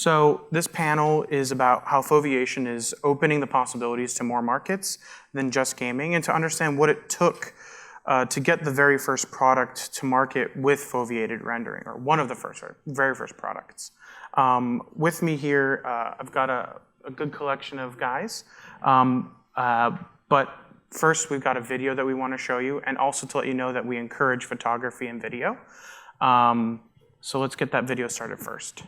So this panel is about how foveation is opening the possibilities to more markets than just gaming, and to understand what it took to get the very first product to market with foveated rendering, or one of the very first products. With me here, I've got a good collection of guys, but first we've got a video that we want to show you, and also to let you know that we encourage photography and video. So let's get that video started first.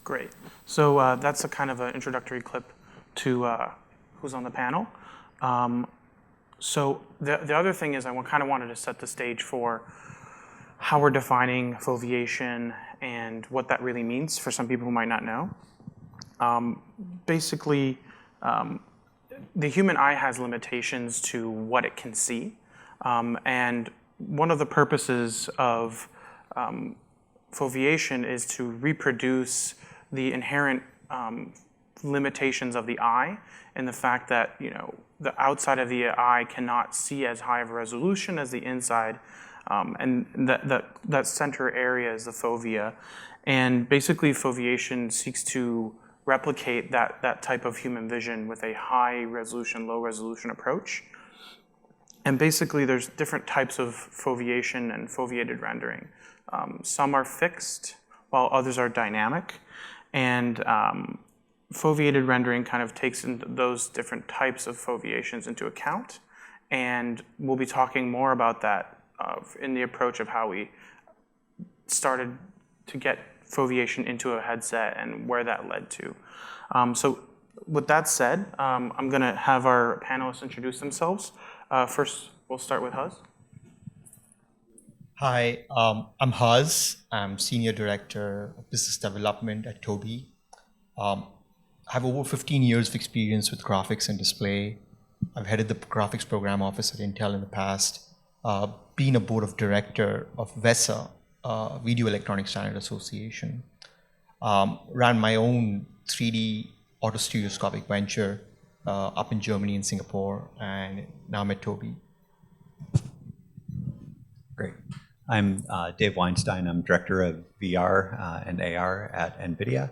Great. So that's a kind of an introductory clip to who's on the panel. So the other thing is I kind of wanted to set the stage for how we're defining foveation and what that really means for some people who might not know. Basically, the human eye has limitations to what it can see. And one of the purposes of foveation is to reproduce the inherent limitations of the eye, and the fact that the outside of the eye cannot see as high of a resolution as the inside, and that center area is the fovea. And basically foveation seeks to replicate that type of human vision with a high resolution, low resolution approach. And basically there's different types of foveation and foveated rendering. Some are fixed while others are dynamic. And foveated rendering kind of takes into those different types of foveations into account. And we'll be talking more about that in the approach of how we started to get foveation into a headset and where that led to. So with that said, I'm going to have our panelists introduce themselves. First, we'll start with Huz. Hi, I'm Huz. I'm Senior Director of Business Development at Tobii. I have over 15 years of experience with graphics and display. I've headed the graphics program office at Intel in the past, been a board of director of VESA, Video Electronic Standard Association. Ran my own 3D autostereoscopic venture up in Germany and Singapore, and now I'm at Tobii. Great. I'm Dave Weinstein. I'm Director of VR and AR at NVIDIA.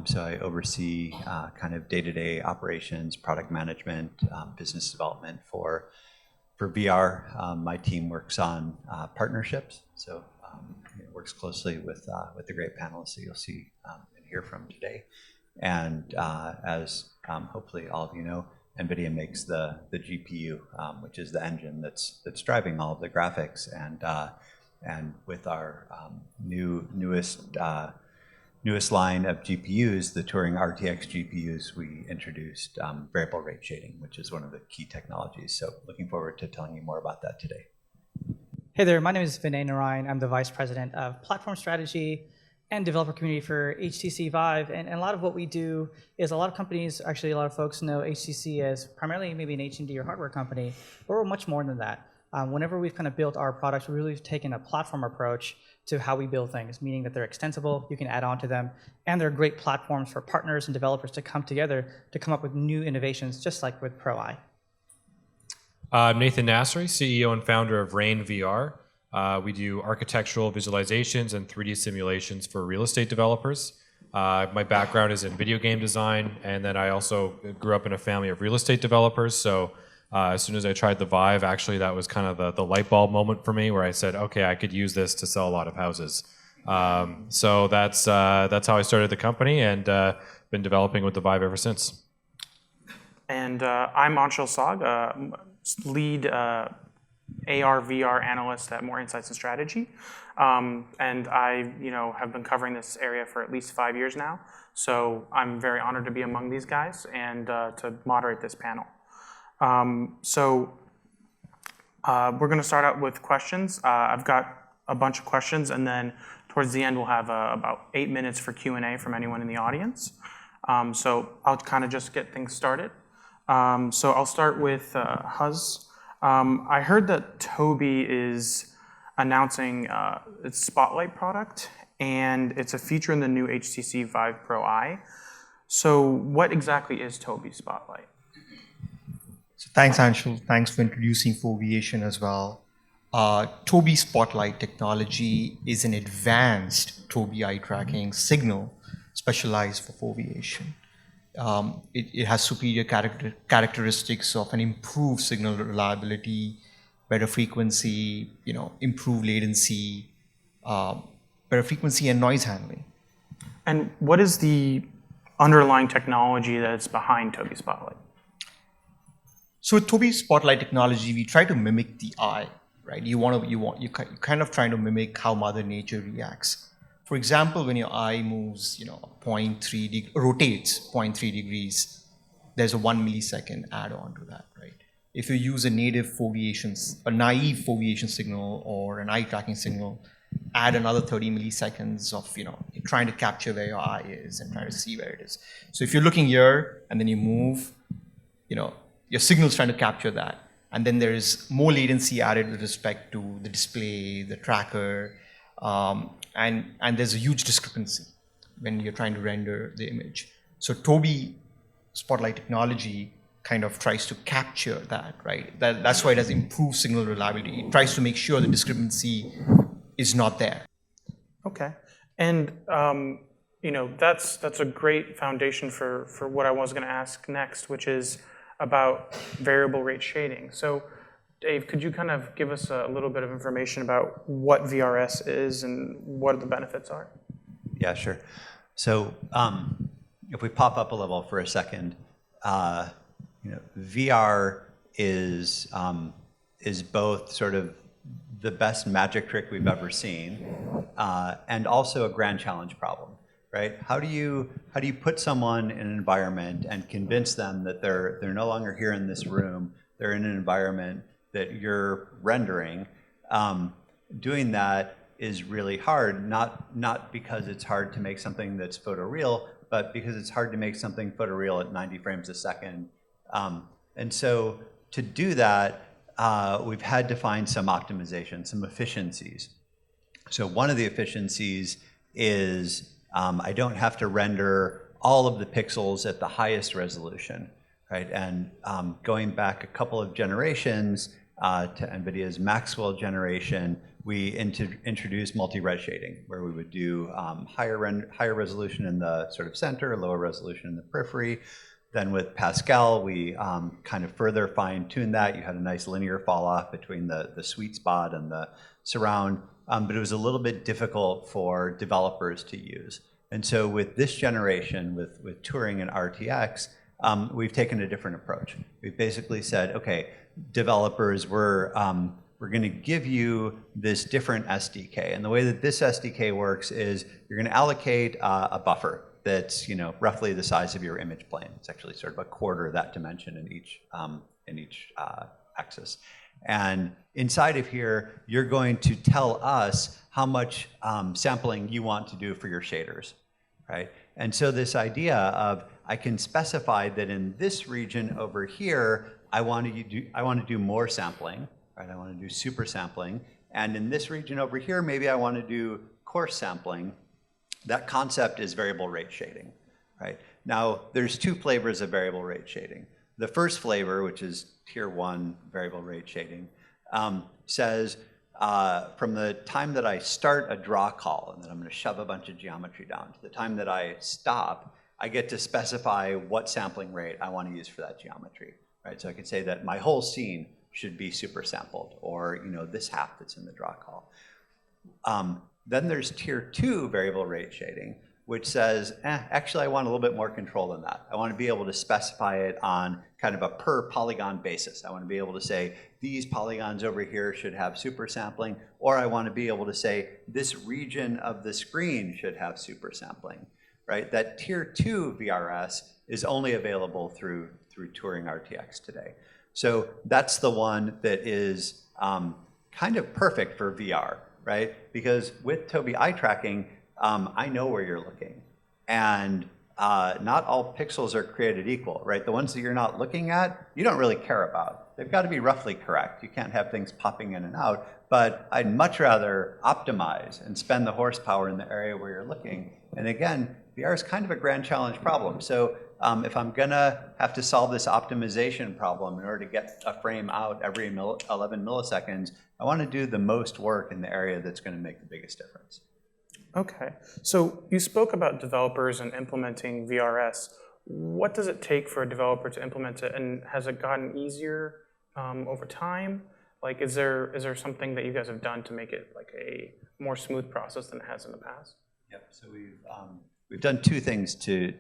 So I oversee kind of day-to-day operations, product management, business development for VR. My team works on partnerships, so it works closely with the great panelists that you'll see and hear from today. And as hopefully all of you know, NVIDIA makes the GPU, which is the engine that's driving all of the graphics, And with our newest line of GPUs, the Turing RTX GPUs, we introduced variable rate shading, which is one of the key technologies. So looking forward to telling you more about that today. Hey there, my name is Vinay Narayan. I'm the Vice President of Platform Strategy and Developer Community for HTC Vive. And a lot of what we do is a lot of companies, actually a lot of folks know HTC as primarily maybe an HMD or hardware company, but we're much more than that. Whenever we've kind of built our products, we really have taken a platform approach to how we build things, meaning that they're extensible, you can add on to them, and they're great platforms for partners and developers to come together to come up with new innovations, just like with Pro Eye. I'm Nathan Nasri, CEO and founder of ReinVR. We do architectural visualizations and 3D simulations for real estate developers. My background is in video game design, and then I also grew up in a family of real estate developers. So as soon as I tried the Vive, actually that was kind of the light bulb moment for me, where I said, okay, I could use this to sell a lot of houses. So that's how I started the company, and been developing with the Vive ever since. And I'm Anshul Sag, lead AR/VR analyst at More Insights and Strategy, and I, have been covering this area for at least 5 years now. So I'm very honored to be among these guys and to moderate this panel. We're going to start out with questions. I've got a bunch of questions, and then towards the end we'll have about 8 minutes for Q&A from anyone in the audience. So I'll kind of just get things started. So I'll start with Huz. I heard that Tobii is announcing its Spotlight product, and it's a feature in the new HTC Vive Pro Eye. So what exactly is Tobii Spotlight? So thanks, Anshul. Thanks for introducing foveation as well. Tobii Spotlight technology is an advanced Tobii eye tracking signal specialized for foveation. It has superior characteristics of an improved signal reliability, better frequency, improved latency, better frequency and noise handling. And what is the underlying technology that's behind Tobii Spotlight? So with Tobii Spotlight technology, we try to mimic the eye, right? You're kind of trying to mimic how Mother Nature reacts. For example, when your eye moves, rotates 0.3 degrees, there's a 1 millisecond add-on to that, right? If you use a naive foveation signal or an eye tracking signal, add another 30 milliseconds of, trying to capture where your eye is and trying to see where it is. So if you're looking here and then you move, your signal's trying to capture that. And then there is more latency added with respect to the display, the tracker, and there's a huge discrepancy when you're trying to render the image. So Tobii Spotlight technology kind of tries to capture that, right? That's why it has improved signal reliability. It tries to make sure the discrepancy is not there. Okay, and that's a great foundation for what I was going to ask next, which is about variable rate shading. So Dave, could you kind of give us a little bit of information about what VRS is and what the benefits are? Yeah, sure. So if we pop up a level for a second, VR is both sort of the best magic trick we've ever seen, and also a grand challenge problem, right? How do you put someone in an environment and convince them that they're no longer here in this room, they're in an environment that you're rendering? Doing that is really hard, not because it's hard to make something that's photoreal, but because it's hard to make something photoreal at 90 frames a second. And so to do that, we've had to find some optimization, some efficiencies. So one of the efficiencies is I don't have to render all of the pixels at the highest resolution, right? And going back a couple of generations to NVIDIA's Maxwell generation, we introduced multi-res shading, where we would do higher resolution in the sort of center, lower resolution in the periphery. Then with Pascal, we kind of further fine-tuned that. You had a nice linear fall-off between the sweet spot and the surround, but it was a little bit difficult for developers to use. And so with this generation, with Turing and RTX, we've taken a different approach. We've basically said, okay, developers, we're we're going to give you this different SDK. And the way that this SDK works is you're going to allocate a buffer that's roughly the size of your image plane. It's actually sort of a quarter of that dimension in each axis. And inside of here, you're going to tell us how much sampling you want to do for your shaders, right? And so this idea of I can specify that in this region over here, I want to do more sampling, right? I want to do super sampling. And in this region over here, maybe I want to do coarse sampling. That concept is variable rate shading, right? Now, there's two flavors of variable rate shading. The first flavor, which is tier 1 variable rate shading, says from the time that I start a draw call, and then I'm going to shove a bunch of geometry down, to the time that I stop, I get to specify what sampling rate I want to use for that geometry, right? So I could say that my whole scene should be super sampled, or this half that's in the draw call. Then there's tier 2 variable rate shading, which says, actually I want a little bit more control than that. I want to be able to specify it on kind of a per polygon basis. I want to be able to say, these polygons over here should have super sampling, or I want to be able to say, this region of the screen should have super sampling, right? That tier 2 VRS is only available through Turing RTX today. So that's the one that is kind of perfect for VR, right? Because with Tobii eye tracking, I know where you're looking. And not all pixels are created equal, right? The ones that you're not looking at, you don't really care about. They've got to be roughly correct. You can't have things popping in and out. But I'd much rather optimize and spend the horsepower in the area where you're looking. And again, VR is kind of a grand challenge problem. So if I'm going to have to solve this optimization problem in order to get a frame out every 11 milliseconds, I want to do the most work in the area that's going to make the biggest difference. Okay, so you spoke about developers and implementing VRS. What does it take for a developer to implement it, and has it gotten easier over time? Like, is there something that you guys have done to make it like a more smooth process than it has in the past? Yep. So we've done two things to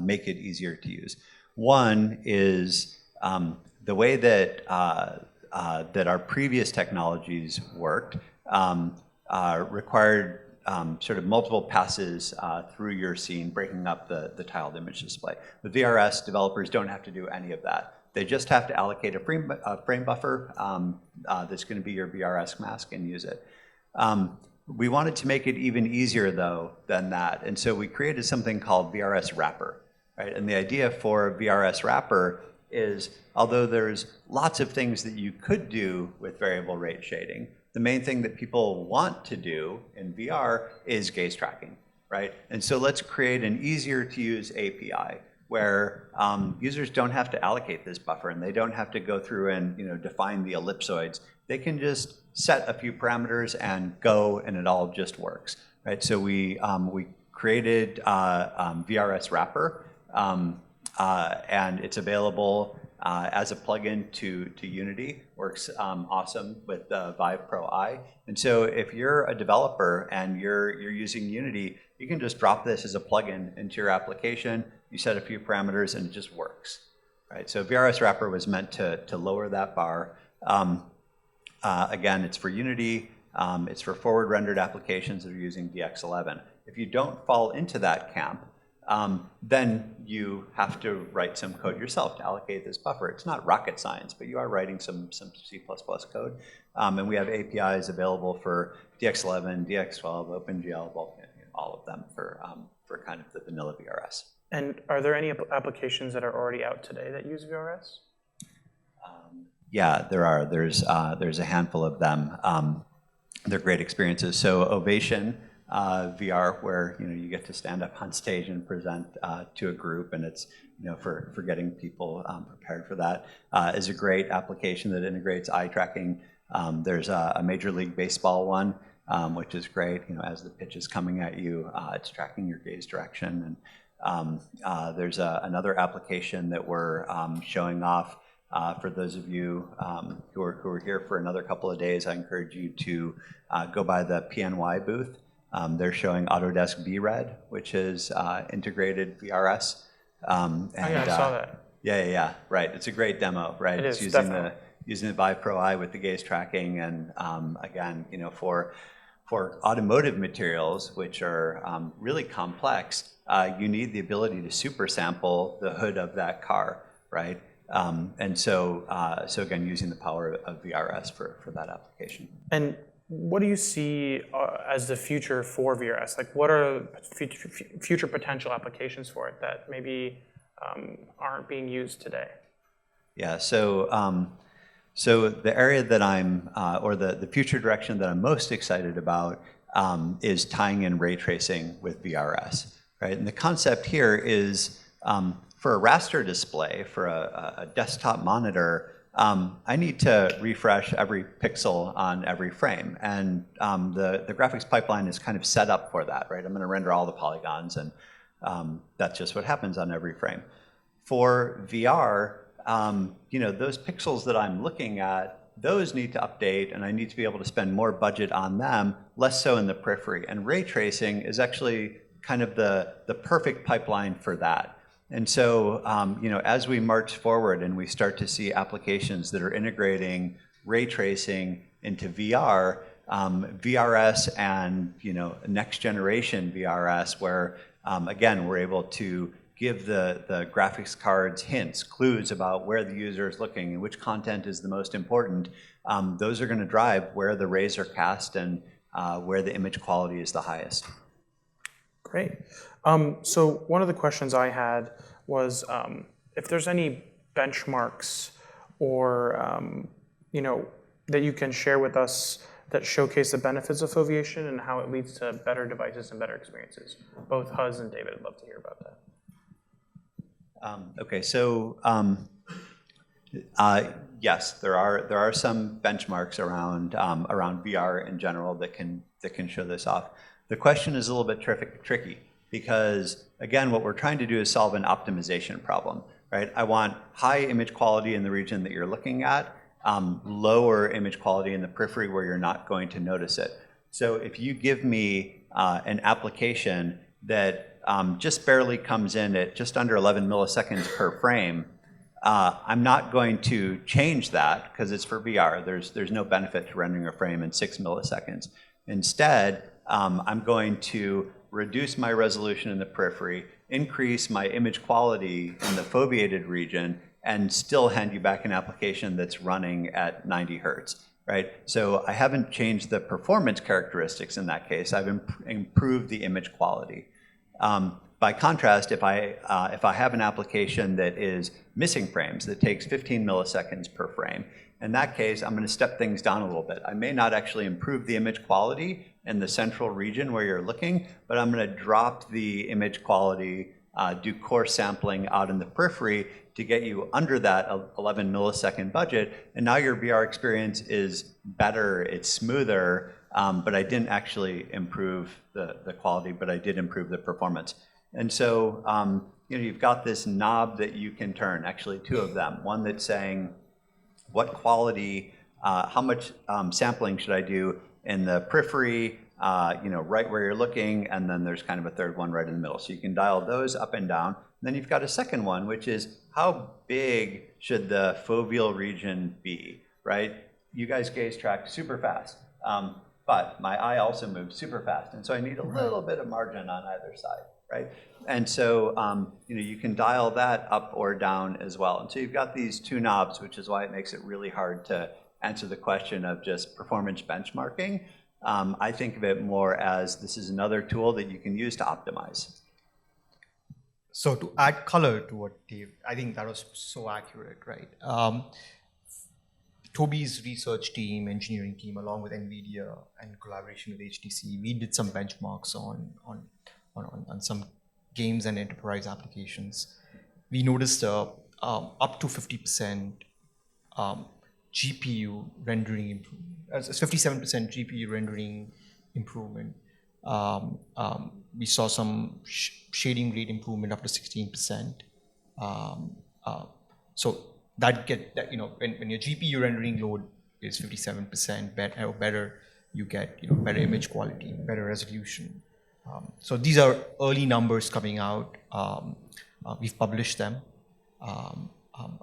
make it easier to use. One is the way that that our previous technologies worked required sort of multiple passes through your scene, breaking up the tiled image display. With VRS, developers don't have to do any of that. They just have to allocate a frame buffer that's going to be your VRS mask and use it. We wanted to make it even easier, though, than that. And so we created something called VRS Wrapper, right? And the idea for VRS Wrapper is, although there's lots of things that you could do with variable rate shading, the main thing that people want to do in VR is gaze tracking, right? And so let's create an easier to use API where users don't have to allocate this buffer, and they don't have to go through and define the ellipsoids. They can just set a few parameters and go, and it all just works, right? So we created VRS Wrapper, and it's available as a plugin to Unity. Works awesome with Vive Pro Eye. And so if you're a developer and you're using Unity, you can just drop this as a plugin into your application. You set a few parameters and it just works, right? So VRS Wrapper was meant to lower that bar. Again, it's for Unity. It's for forward rendered applications that are using DX11. If you don't fall into that camp, then you have to write some code yourself to allocate this buffer. It's not rocket science, but you are writing some C++ code. And we have APIs available for DX11, DX12, OpenGL, Vulkan, all of them for kind of the vanilla VRS. And are there any applications that are already out today that use VRS? Yeah, there are. There's a handful of them. They're great experiences. So Ovation VR, where you get to stand up on stage and present to a group, and it's for getting people prepared for that, is a great application that integrates eye tracking. There's a Major League Baseball one, which is great. As the pitch is coming at you, it's tracking your gaze direction. And there's another application that we're showing off. For those of you who are here for another couple of days, I encourage you to go by the PNY booth. They're showing Autodesk VRED, which is integrated VRS. I saw that. Yeah, right. It's a great demo, right? It It's is, using definitely. using the Vive Pro Eye with the gaze tracking, and again, for automotive materials, which are really complex, you need the ability to super sample the hood of that car, right? And so again, using the power of VRS for that application. And what do you see as the future for VRS? Like, what are future potential applications for it that maybe aren't being used today? Yeah, so the area that I'm, or the future direction that I'm most excited about is tying in ray tracing with VRS, right? And the concept here is for a raster display, for a desktop monitor, I need to refresh every pixel on every frame. And the graphics pipeline is kind of set up for that, right? I'm going to render all the polygons, and that's just what happens on every frame. For VR, those pixels that I'm looking at, those need to update, and I need to be able to spend more budget on them, less so in the periphery. And ray tracing is actually kind of the perfect pipeline for that. And so, as we march forward and we start to see applications that are integrating ray tracing into VR, VRS and next generation VRS, where again we're able to give the graphics cards hints, clues about where the user is looking and which content is the most important. Those are going to drive where the rays are cast and where the image quality is the highest. Great. So one of the questions I had was if there's any benchmarks or that you can share with us that showcase the benefits of foveation and how it leads to better devices and better experiences. Both Huz and David would love to hear about that. Okay, so yes, there are some benchmarks around VR in general that can show this off. The question is a little bit tricky because again, what we're trying to do is solve an optimization problem, right? I want high image quality in the region that you're looking at, lower image quality in the periphery where you're not going to notice it. So if you give me an application that just barely comes in at just under 11 milliseconds per frame, I'm not going to change that because it's for VR. There's no benefit to rendering a frame in 6 milliseconds. Instead, I'm going to reduce my resolution in the periphery, increase my image quality in the foveated region, and still hand you back an application that's running at 90 hertz, right? So I haven't changed the performance characteristics in that case. I've improved the image quality. By contrast, if I have an application that is missing frames, that takes 15 milliseconds per frame, in that case, I'm going to step things down a little bit. I may not actually improve the image quality in the central region where you're looking, but I'm going to drop the image quality, do coarse sampling out in the periphery to get you under that 11 millisecond budget, and now your VR experience is better, it's smoother, but I didn't actually improve the quality, but I did improve the performance. And so you've got this knob that you can turn, actually two of them. One that's saying what quality, how much sampling should I do in the periphery, right where you're looking, and then there's kind of a third one right in the middle. So you can dial those up and down. And then you've got a second one, which is how big should the foveal region be, right? You guys gaze track super fast. But my eye also moves super fast, and so I need a little bit of margin on either side, right? And so you can dial that up or down as well. And so you've got these two knobs, which is why it makes it really hard to answer the question of just performance benchmarking. I think of it more as this is another tool that you can use to optimize. So to add color to what Dave, I think that was so accurate, right? Tobii's research team, engineering team, along with NVIDIA and collaboration with HTC, we did some benchmarks on some games and enterprise applications. We noticed up to 50% GPU rendering improvement, 57% GPU rendering improvement. We saw some shading rate improvement up to 16%. So that when your GPU rendering load is 57% or better, you get better image quality, better resolution. So these are early numbers coming out. We've published them.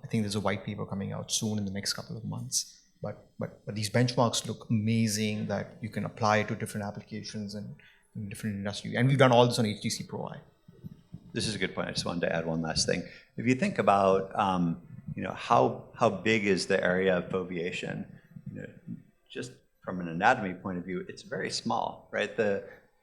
I think there's a white paper coming out soon in the next couple of months. But these benchmarks look amazing that you can apply to different applications and in different industries. And we've done all this on HTC Pro Eye. This is a good point. I just wanted to add one last thing. If you think about how big is the area of foveation, just from an anatomy point of view, it's very small, right?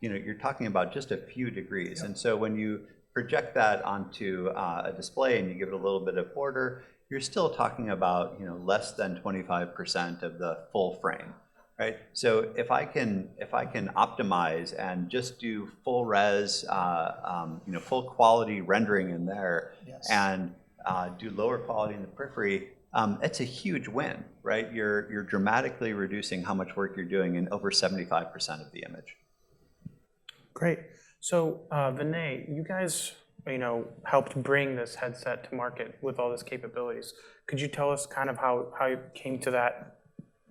You're talking about just a few degrees. Yep. And so when you project that onto a display and you give it a little bit of border, you're still talking about less than 25% of the full frame, right? So if I can optimize and just do full res, full quality rendering in there, yes, and do lower quality in the periphery, it's a huge win, right? You're dramatically reducing how much work you're doing in over 75% of the image. Great. So Vinay, you guys helped bring this headset to market with all these capabilities. Could you tell us kind of how you came to that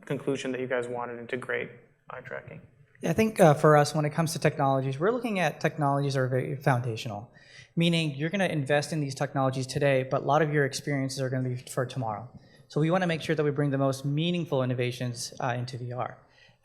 conclusion that you guys wanted to integrate eye tracking? Yeah, I think for us, when it comes to technologies, we're looking at technologies that are very foundational, meaning you're going to invest in these technologies today, but a lot of your experiences are going to be for tomorrow. So we want to make sure that we bring the most meaningful innovations into VR.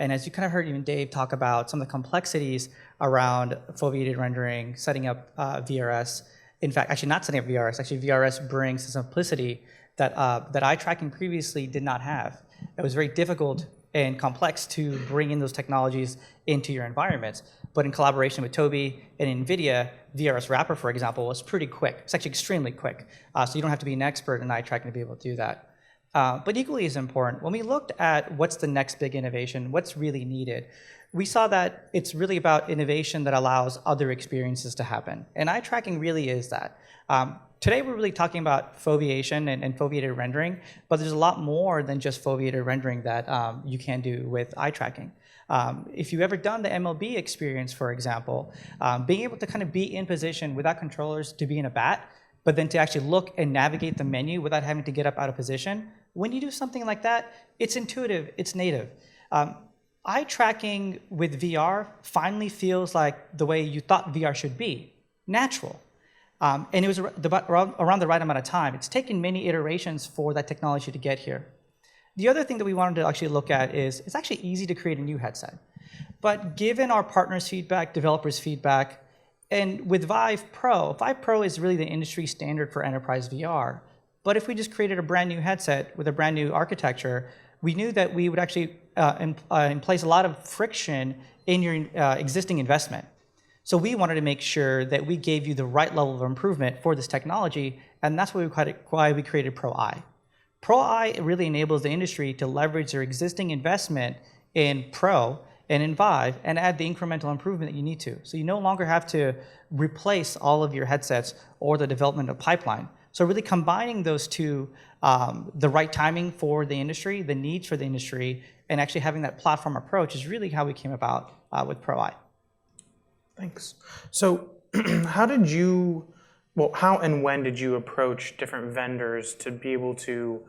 And as you kind of heard even Dave talk about some of the complexities around foveated rendering, setting up VRS. In fact, actually not setting up VRS. Actually, VRS brings the simplicity that eye tracking previously did not have. It was very difficult and complex to bring in those technologies into your environments. But in collaboration with Tobii and NVIDIA, VRS Wrapper, for example, was pretty quick. It's actually extremely quick. So you don't have to be an expert in eye tracking to be able to do that. But equally as important, when we looked at what's the next big innovation, what's really needed, we saw that it's really about innovation that allows other experiences to happen. And eye tracking really is that. Today we're really talking about foveation and foveated rendering, but there's a lot more than just foveated rendering that you can do with eye tracking. If you've ever done the MLB experience, for example, being able to kind of be in position without controllers to be in a bat, but then to actually look and navigate the menu without having to get up out of position, when you do something like that, it's intuitive, it's native. Eye tracking with VR finally feels like the way you thought VR should be, natural. And it was around the right amount of time. It's taken many iterations for that technology to get here. The other thing that we wanted to actually look at is it's actually easy to create a new headset. But given our partners' feedback, developers' feedback, and with Vive Pro is really the industry standard for enterprise VR. But if we just created a brand new headset with a brand new architecture, we knew that we would actually place a lot of friction in your existing investment. So we wanted to make sure that we gave you the right level of improvement for this technology, and that's why we created Pro Eye. Pro Eye really enables the industry to leverage their existing investment in Pro and in Vive and add the incremental improvement that you need to. So you no longer have to replace all of your headsets or the development of pipeline. So really combining those two, the right timing for the industry, the needs for the industry, and actually having that platform approach is really how we came about with Pro Eye. Thanks. So how and when did you approach different vendors to be able to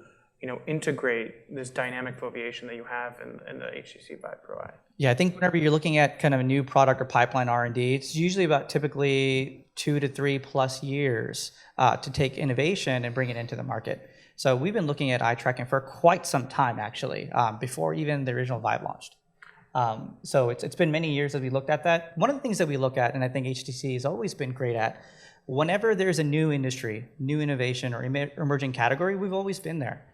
integrate this dynamic foveation that you have in the HTC Vive Pro Eye? Yeah, I think whenever you're looking at kind of a new product or pipeline R&D, it's usually about typically 2 to 3+ years to take innovation and bring it into the market. So we've been looking at eye tracking for quite some time, actually, before even the original Vive launched. So it's been many years that we looked at that. One of the things that we look at, and I think HTC has always been great at, whenever there's a new industry, new innovation, or emerging category, we've always been there.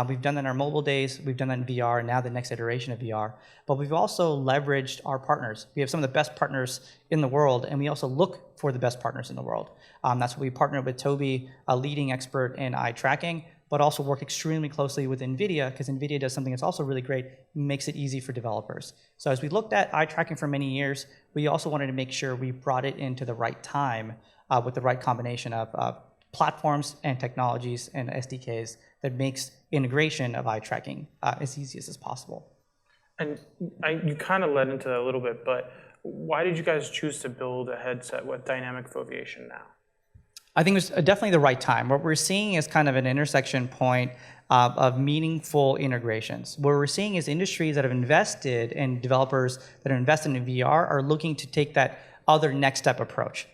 We've done that in our mobile days, we've done that in VR, and now the next iteration of VR. But we've also leveraged our partners. We have some of the best partners in the world, and we also look for the best partners in the world. That's why we partnered with Tobii, a leading expert in eye tracking, but also work extremely closely with NVIDIA, because NVIDIA does something that's also really great, makes it easy for developers. So as we looked at eye tracking for many years, we also wanted to make sure we brought it into the right time with the right combination of platforms and technologies and SDKs that makes integration of eye tracking as easy as possible. And you kind of led into that a little bit, but why did you guys choose to build a headset with dynamic foveation now? I think it was definitely the right time. What we're seeing is kind of an intersection point of meaningful integrations. What we're seeing is industries that have invested and developers that are invested in VR are looking to take that other next step approach.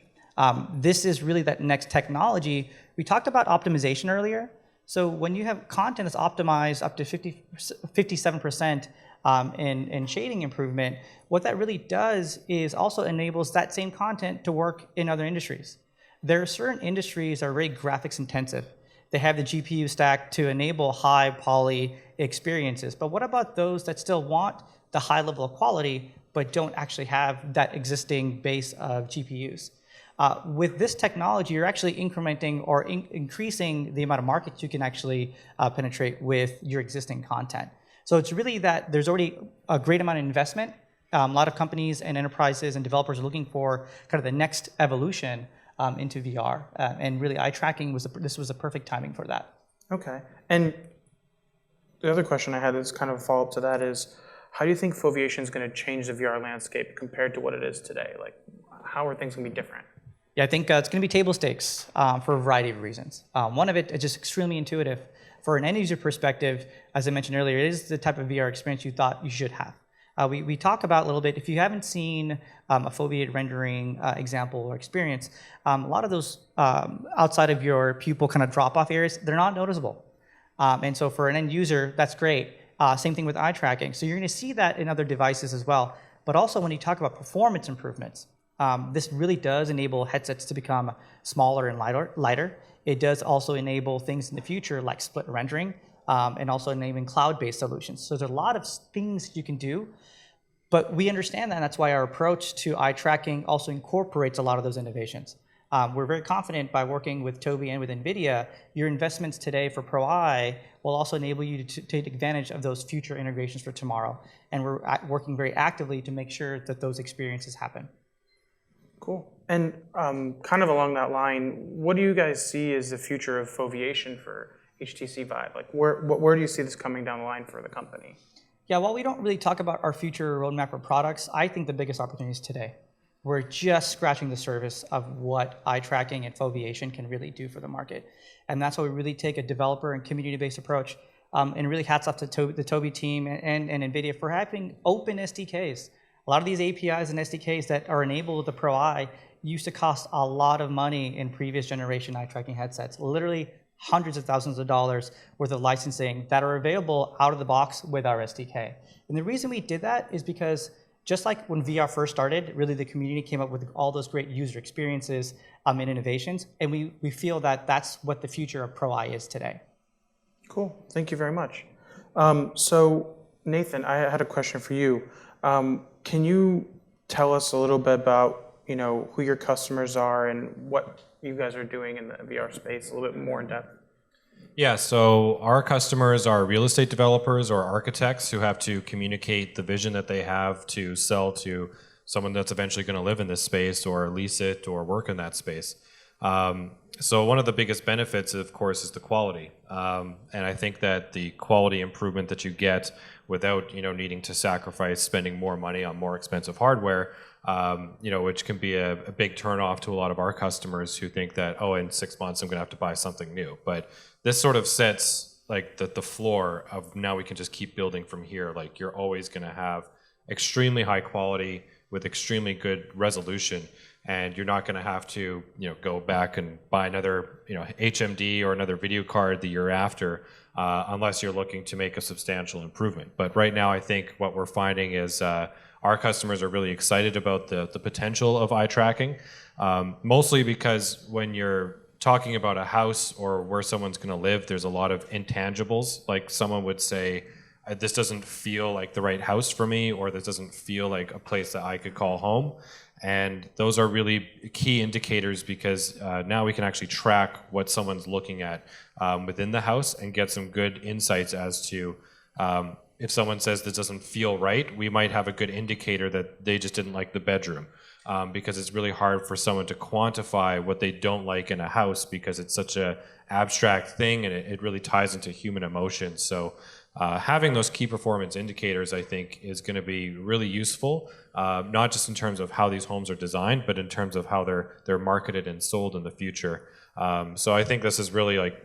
This is really that next technology. We talked about optimization earlier. So when you have content that's optimized up to 57% in shading improvement, what that really does is also enables that same content to work in other industries. There are certain industries that are very graphics intensive. They have the GPU stack to enable high poly experiences. But what about those that still want the high level of quality, but don't actually have that existing base of GPUs? With this technology, you're actually incrementing or increasing the amount of markets you can actually penetrate with your existing content. So it's really that there's already a great amount of investment. A lot of companies and enterprises and developers are looking for kind of the next evolution into VR. And really eye tracking this was a perfect timing for that. Okay. And the other question I had is kind of a follow-up to that is, how do you think foveation is going to change the VR landscape compared to what it is today? Like, how are things going to be different? Yeah, I think it's going to be table stakes for a variety of reasons. One of it is just extremely intuitive. For an end user perspective, as I mentioned earlier, it is the type of VR experience you thought you should have. We talk about a little bit, if you haven't seen a foveated rendering example or experience, a lot of those outside of your pupil kind of drop-off areas, they're not noticeable. And so for an end user, that's great. Same thing with eye tracking. So you're going to see that in other devices as well. But also when you talk about performance improvements, this really does enable headsets to become smaller and lighter. It does also enable things in the future like split rendering and also enabling cloud-based solutions. So there's a lot of things you can do, but we understand that, and that's why our approach to eye tracking also incorporates a lot of those innovations. We're very confident by working with Tobii and with NVIDIA, your investments today for Pro Eye will also enable you to take advantage of those future integrations for tomorrow. And we're working very actively to make sure that those experiences happen. Cool. And kind of along that line, what do you guys see as the future of foveation for HTC Vive? Like, where do you see this coming down the line for the company? Yeah, while we don't really talk about our future roadmap or products, I think the biggest opportunity is today. We're just scratching the surface of what eye tracking and foveation can really do for the market. And that's why we really take a developer and community-based approach. And really hats off to the Tobii team and NVIDIA for having open SDKs. A lot of these APIs and SDKs that are enabled with the Pro Eye used to cost a lot of money in previous generation eye tracking headsets, literally hundreds of thousands of dollars worth of licensing that are available out of the box with our SDK. And the reason we did that is because just like when VR first started, really the community came up with all those great user experiences and innovations, and we feel that that's what the future of Pro Eye is today. Cool, thank you very much. So Nathan, I had a question for you. Can you tell us a little bit about, who your customers are and what you guys are doing in the VR space a little bit more in depth? Yeah, so our customers are real estate developers or architects who have to communicate the vision that they have to sell to someone that's eventually going to live in this space or lease it or work in that space. So one of the biggest benefits, of course, is the quality. And I think that the quality improvement that you get without needing to sacrifice spending more money on more expensive hardware, which can be a big turnoff to a lot of our customers who think that, oh, in 6 months I'm going to have to buy something new. But this sort of sets like the floor of now we can just keep building from here. Like you're always going to have extremely high quality with extremely good resolution. And you're not going to have to, go back and buy another, HMD or another video card the year after, unless you're looking to make a substantial improvement. But right now, I think what we're finding is our customers are really excited about the potential of eye tracking, mostly because when you're talking about a house or where someone's going to live, there's a lot of intangibles. Like someone would say, this doesn't feel like the right house for me, or this doesn't feel like a place that I could call home. And those are really key indicators because now we can actually track what someone's looking at within the house and get some good insights as to if someone says this doesn't feel right, we might have a good indicator that they just didn't like the bedroom. Because it's really hard for someone to quantify what they don't like in a house because it's such an abstract thing and it really ties into human emotions. So having those key performance indicators, I think, is going to be really useful, not just in terms of how these homes are designed, but in terms of how they're marketed and sold in the future. So I think this is really like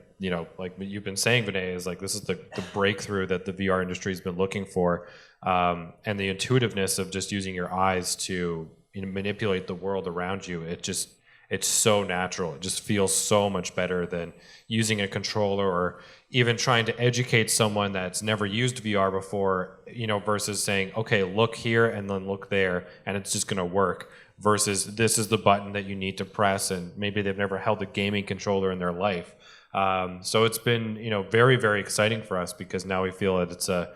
what you've been saying, Vinay, is like this is the breakthrough that the VR industry has been looking for, and the intuitiveness of just using your eyes to manipulate the world around you. It it's so natural. It just feels so much better than using a controller or even trying to educate someone that's never used VR before, versus saying, okay, look here and then look there, and it's just gonna work, versus this is the button that you need to press, and maybe they've never held a gaming controller in their life. So it's been, very, very exciting for us, because now we feel that it's a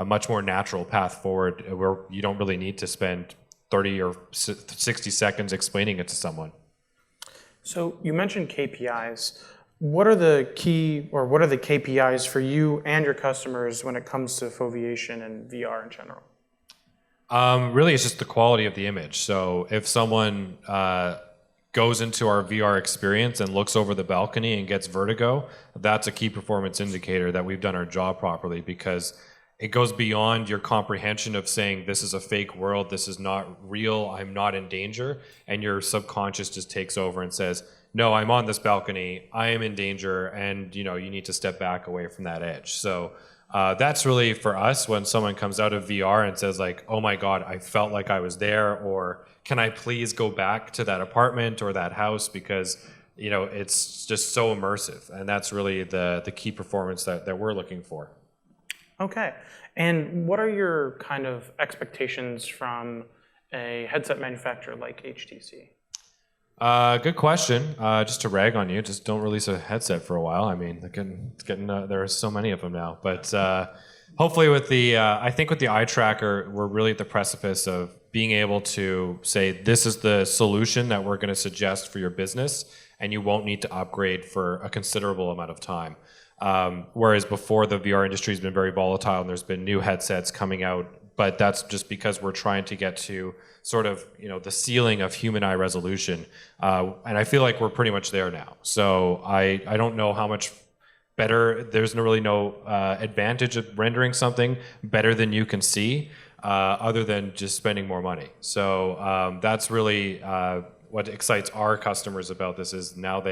much more natural path forward where you don't really need to spend 30 or 60 seconds explaining it to someone. So you mentioned KPIs. What are the KPIs for you and your customers when it comes to foveation and VR in general? Really, it's just the quality of the image. So if someone goes into our VR experience and looks over the balcony and gets vertigo, that's a key performance indicator that we've done our job properly, because it goes beyond your comprehension of saying this is a fake world, this is not real, I'm not in danger, and your subconscious just takes over and says, no, I'm on this balcony, I am in danger, and you need to step back away from that edge. So that's really for us when someone comes out of VR and says like, oh my God, I felt like I was there, or can I please go back to that apartment or that house, because it's just so immersive, and that's really the key performance that we're looking for. Okay, and what are your kind of expectations from a headset manufacturer like HTC? Good question. Just to rag on you, just don't release a headset for a while. I mean, there are so many of them now. But hopefully with I think with the eye tracker, we're really at the precipice of being able to say, this is the solution that we're going to suggest for your business, and you won't need to upgrade for a considerable amount of time. Whereas before, the VR industry has been very volatile, and there's been new headsets coming out, but that's just because we're trying to get to sort of the ceiling of human eye resolution, and I feel like we're pretty much there now. So I don't know how much better. There's really no advantage of rendering something better than you can see, other than just spending more money. So that's really what excites our customers about this, is now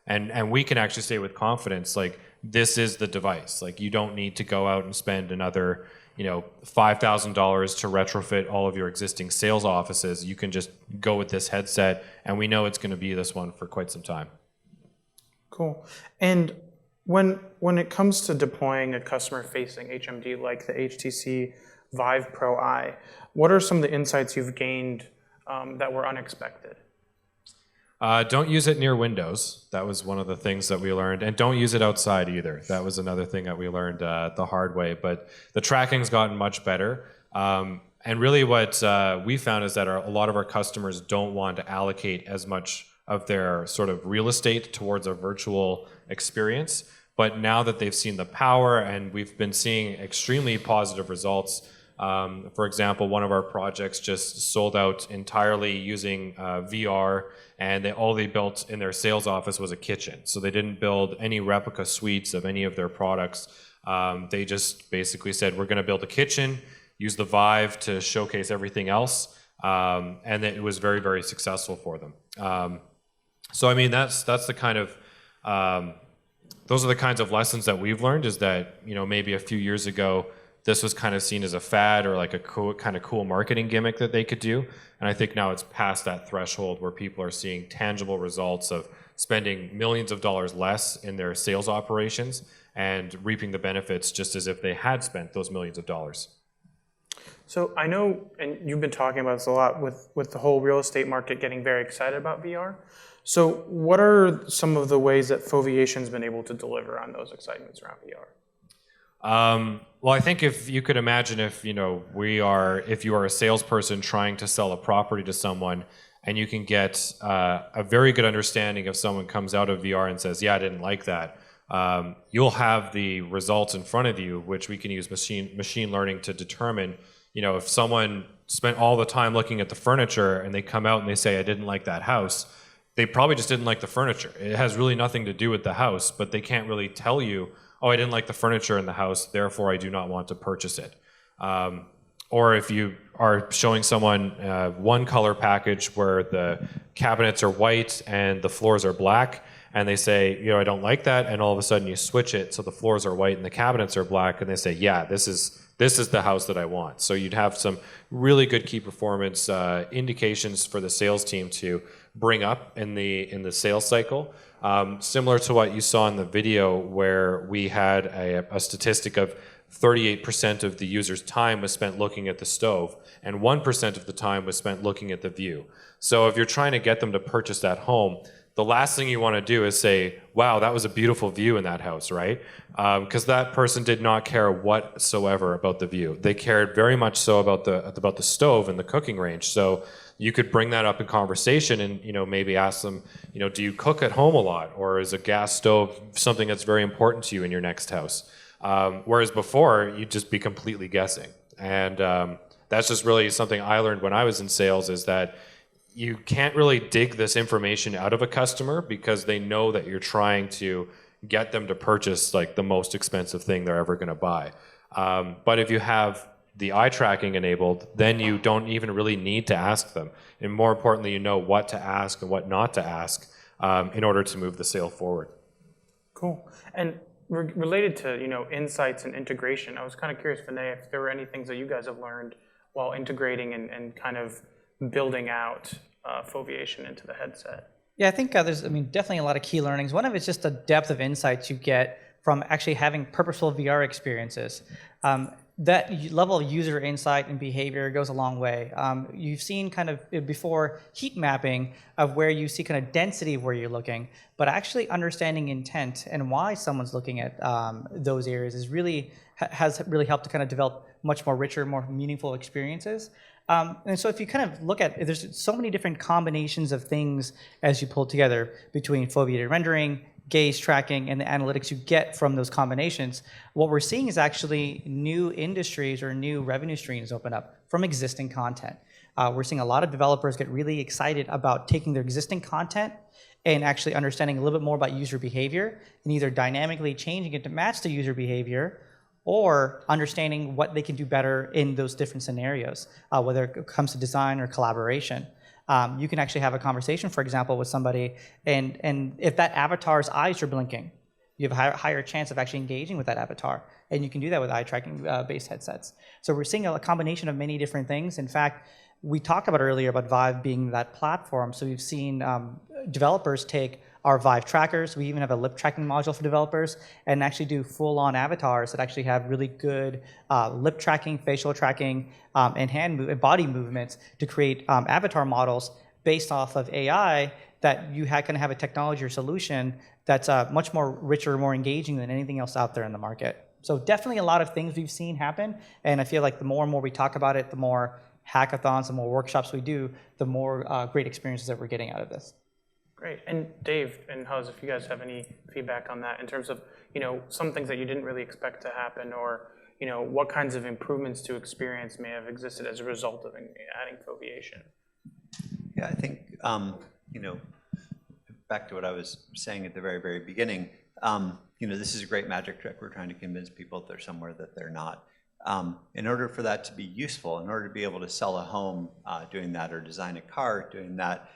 and we can actually say with confidence, like, this is the device. Like, you don't need to go out and spend another, $5,000 to retrofit all of your existing sales offices. You can just go with this headset, and we know it's going to be this one for quite some time. Cool. And when it comes to deploying a customer-facing HMD like the HTC Vive Pro Eye, what are some of the insights you've gained that were unexpected? Don't use it near windows. That was one of the things that we learned. And don't use it outside either. That was another thing that we learned the hard way. But the tracking's gotten much better. And really what we found is that a lot of our customers don't want to allocate as much of their sort of real estate towards a virtual experience. But now that they've seen the power, and we've been seeing extremely positive results. For example, one of our projects just sold out entirely using VR, and all they built in their sales office was a kitchen. So they didn't build any replica suites of any of their products. They just basically said, we're going to build a kitchen, use the Vive to showcase everything else, and it was very, very successful for them. So I mean, that's the kind of those are the kinds of lessons that we've learned, is that maybe a few years ago, this was kind of seen as a fad or like a cool marketing gimmick that they could do. And I think now it's past that threshold where people are seeing tangible results of spending millions of dollars less in their sales operations and reaping the benefits just as if they had spent those millions of dollars. So I know, and you've been talking about this a lot, with the whole real estate market getting very excited about VR. So what are some of the ways that Foveation's been able to deliver on those excitements around VR? Well, I think if you could imagine if you are a salesperson trying to sell a property to someone, and you can get a very good understanding if someone comes out of VR and says, yeah, I didn't like that, you'll have the results in front of you, which we can use machine learning to determine, if someone spent all the time looking at the furniture and they come out and they say, I didn't like that house, they probably just didn't like the furniture. It has really nothing to do with the house, but they can't really tell you, oh, I didn't like the furniture in the house, therefore I do not want to purchase it. Or if you are showing someone one color package where the cabinets are white and the floors are black, and they say, I don't like that, and all of a sudden you switch it so the floors are white and the cabinets are black, and they say, yeah, this is the house that I want. So you'd have some really good key performance indications for the sales team to bring up in the sales cycle. Similar to what you saw in the video, where we had a statistic of 38% of the user's time was spent looking at the stove, and 1% of the time was spent looking at the view. So if you're trying to get them to purchase that home, the last thing you want to do is say, wow, that was a beautiful view in that house, right? Because that person did not care whatsoever about the view. They cared very much so about the stove and the cooking range. So you could bring that up in conversation and, you know, maybe ask them, you know, do you cook at home a lot? Or is a gas stove something that's very important to you in your next house? Whereas before, you'd just be completely guessing. And that's just really something I learned when I was in sales, is that you can't really dig this information out of a customer because they know that you're trying to get them to purchase like the most expensive thing they're ever going to buy. But if you have the eye tracking enabled, then you don't even really need to ask them. And more importantly, you know what to ask and what not to ask in order to move the sale forward. Cool. And related to, you know, insights and integration, I was kind of curious, Vinay, if there were any things that you guys have learned while integrating and kind of building out foveation into the headset. Yeah, I think there's, definitely a lot of key learnings. One of it's just the depth of insights you get from actually having purposeful VR experiences. That level of user insight and behavior goes a long way. You've seen kind of before heat mapping of where you see kind of density of where you're looking, but actually understanding intent and why someone's looking at those areas has really helped to kind of develop much more richer, more meaningful experiences. And so if you kind of look at, there's so many different combinations of things as you pull together between foveated rendering, gaze tracking, and the analytics you get from those combinations. What we're seeing is actually new industries or new revenue streams open up from existing content. We're seeing a lot of developers get really excited about taking their existing content and actually understanding a little bit more about user behavior and either dynamically changing it to match the user behavior or understanding what they can do better in those different scenarios, whether it comes to design or collaboration. You can actually have a conversation, for example, with somebody, and if that avatar's eyes are blinking, you have a higher chance of actually engaging with that avatar. And you can do that with eye tracking based headsets. So we're seeing a combination of many different things. In fact, we talked about earlier about Vive being that platform. So we've seen developers take our Vive trackers. We even have a lip tracking module for developers and actually do full-on avatars that actually have really good lip tracking, facial tracking, and and body movements to create avatar models based off of AI that you can have a technology or solution that's much more richer, more engaging than anything else out there in the market. So definitely a lot of things we've seen happen, and I feel like the more and more we talk about it, the more hackathons, the more workshops we do, the more great experiences that we're getting out of this. Great. And Dave and Huz, if you guys have any feedback on that in terms of, you know, some things that you didn't really expect to happen, or, you know, what kinds of improvements to experience may have existed as a result of adding foveation. Yeah, I think, you know, back to what I was saying at the very, very beginning, you know, this is a great magic trick. We're trying to convince people that they're somewhere that they're not. In order for that to be useful, in order to be able to sell a home doing that, or design a car doing that,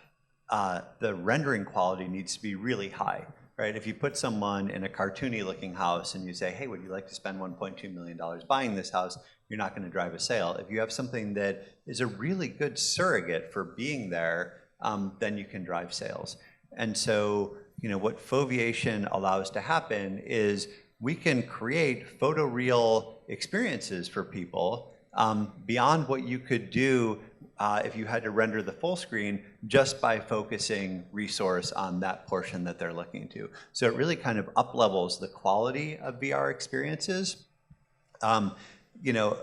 the rendering quality needs to be really high, right? If you put someone in a cartoony looking house and you say, hey, would you like to spend $1.2 million buying this house? You're not going to drive a sale. If you have something that is a really good surrogate for being there, then you can drive sales. And so, you know, what foveation allows to happen is we can create photoreal experiences for people beyond what you could do if you had to render the full screen just by focusing resource on that portion that they're looking to. So it really kind of up-levels the quality of VR experiences. You know,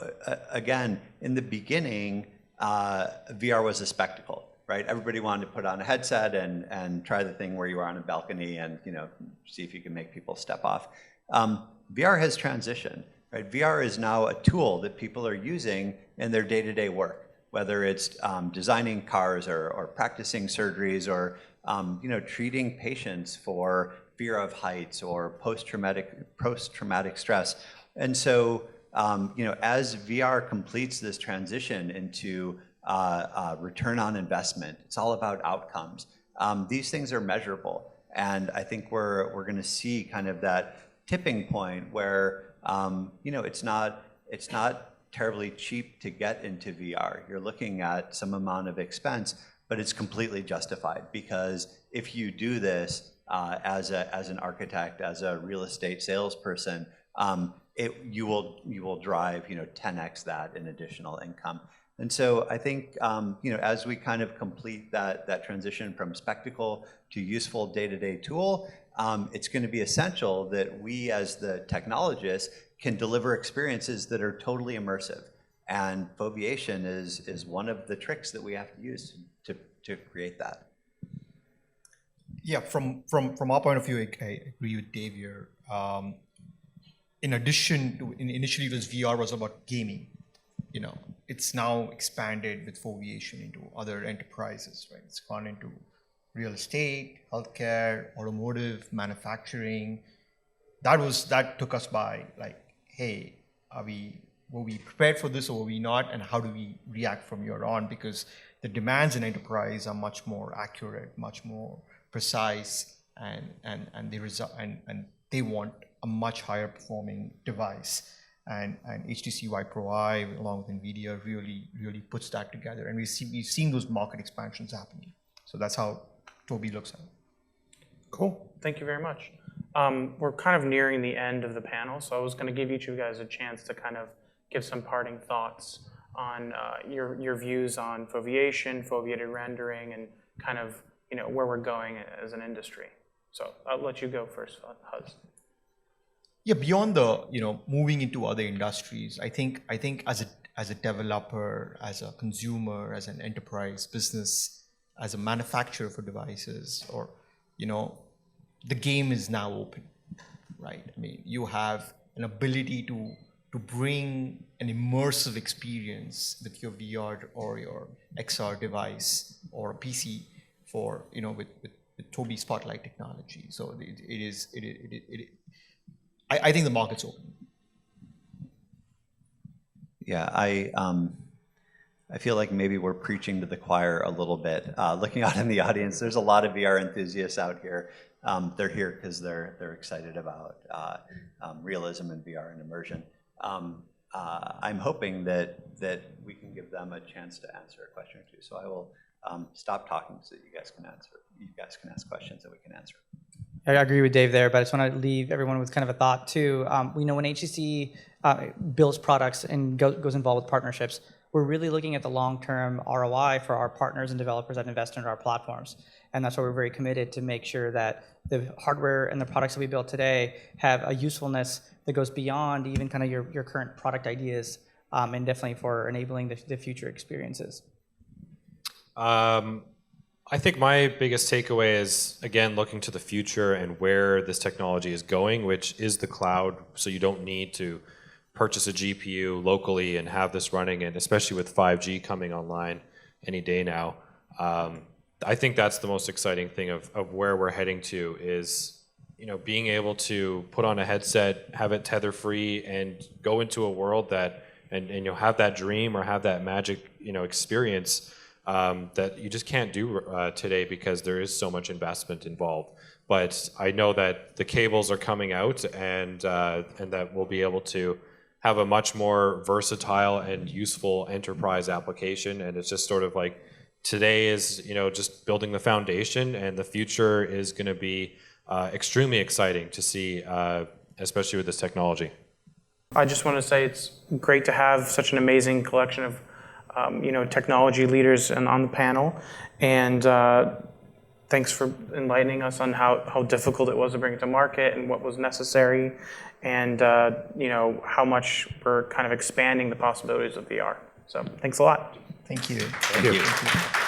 again, in the beginning, VR was a spectacle, right? Everybody wanted to put on a headset and try the thing where you are on a balcony and, you know, see if you can make people step off. VR has transitioned, right? VR is now a tool that people are using in their day-to-day work, whether it's designing cars or practicing surgeries or you know, treating patients for fear of heights or post-traumatic stress. And so you know, as VR completes this transition into return on investment, it's all about outcomes. These things are measurable, and I think we're going to see kind of that tipping point where you know, it's not terribly cheap to get into VR. You're looking at some amount of expense, but it's completely justified, because if you do this as an architect, as a real estate salesperson, you will drive 10x that in additional income. And so I think as we kind of complete that transition from spectacle to useful day-to-day tool, it's going to be essential that we as the technologists can deliver experiences that are totally immersive. And foveation is one of the tricks that we have to use to create that. Yeah, from our point of view, I agree with Dave here. In addition to, initially it was VR was about gaming. It's now expanded with foveation into other enterprises, right? It's gone into real estate, healthcare, automotive, manufacturing. That took us by, like, hey, were we prepared for this or were we not, and how do we react from here on? Because the demands in enterprise are much more accurate, much more precise, and they want a much higher performing device. And HTC Vive Pro Eye, along with NVIDIA, really puts that together. And we've seen those market expansions happening. So that's how Tobii looks at it. Cool. Thank you very much. We're kind of nearing the end of the panel, so I was going to give each of you guys a chance to kind of give some parting thoughts on your views on foveation, foveated rendering, and kind of where we're going as an industry. So I'll let you go first, Huz. Yeah, beyond the moving into other industries, I think as a developer, as a consumer, as an enterprise business, as a manufacturer for devices, or the game is now open, right? I mean, you have an ability to bring an immersive experience with your VR or your XR device or a PC for with Tobii Spotlight technology. So I think the market's open. Yeah, I feel like maybe we're preaching to the choir a little bit. Looking out in the audience, there's a lot of VR enthusiasts out here. They're here because they're excited about realism and VR and immersion. I'm hoping that we can give them a chance to answer a question or two. So I will stop talking so that you guys can answer. You guys can ask questions that we can answer. I agree with Dave there, but I just want to leave everyone with kind of a thought too. We know when HTC builds products and goes involved with partnerships, we're really looking at the long-term ROI for our partners and developers that invest in our platforms. And that's why we're very committed to make sure that the hardware and the products that we build today have a usefulness that goes beyond even kind of your current product ideas, and definitely for enabling the future experiences. I think my biggest takeaway is, again, looking to the future and where this technology is going, which is the cloud, so you don't need to purchase a GPU locally and have this running, and especially with 5G coming online any day now. I think that's the most exciting thing of where we're heading to is, being able to put on a headset, have it tether free, and go into a world that, and have that dream or have that magic, experience that you just can't do today because there is so much investment involved. But I know that the cables are coming out, and that we'll be able to have a much more versatile and useful enterprise application. And it's just sort of like, today is just building the foundation, and the future is going to be extremely exciting to see, especially with this technology. I just want to say it's great to have such an amazing collection of technology leaders on the panel, and thanks for enlightening us on how difficult it was to bring it to market and what was necessary, and how much we're kind of expanding the possibilities of VR. So thanks a lot. Thank you. Thank you.